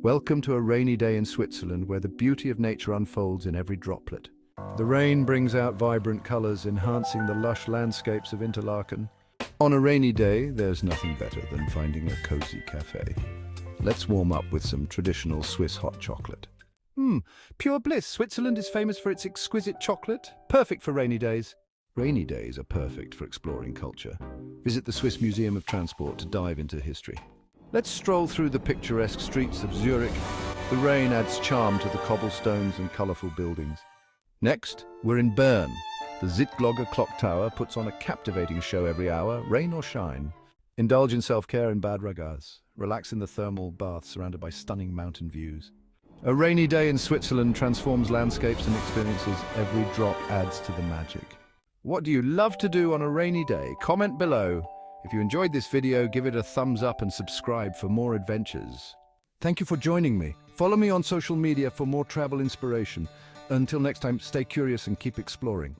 Welcome to a rainy day in Switzerland where the beauty of nature unfolds in every droplet. The rain brings out vibrant colors, enhancing the lush landscapes of Interlaken. On a rainy day, there's nothing better than finding a cozy cafe. Let's warm up with some traditional Swiss hot chocolate. Pure bliss. Switzerland is famous for its exquisite chocolate, perfect for rainy days. Rainy days are perfect for exploring culture. Visit the Swiss Museum of Transport to dive into history. Let's stroll through the picturesque streets of Zurich. The rain adds charm to the cobblestones and colorful buildings. Next, we're in Bern. The Zitglogger clock tower puts on a captivating show every hour, rain or shine. Indulge in self-care in Bad Ragaz. Relax in the thermal bath surrounded by stunning mountain views. A rainy day in Switzerland transforms landscapes and experiences. Every drop adds to the magic. What do you love to do on a rainy day? Comment below. If you enjoyed this video, give it a thumbs up and subscribe for more adventures. Thank you for joining me. Follow me on social media for more travel inspiration. Until next time, stay curious and keep exploring.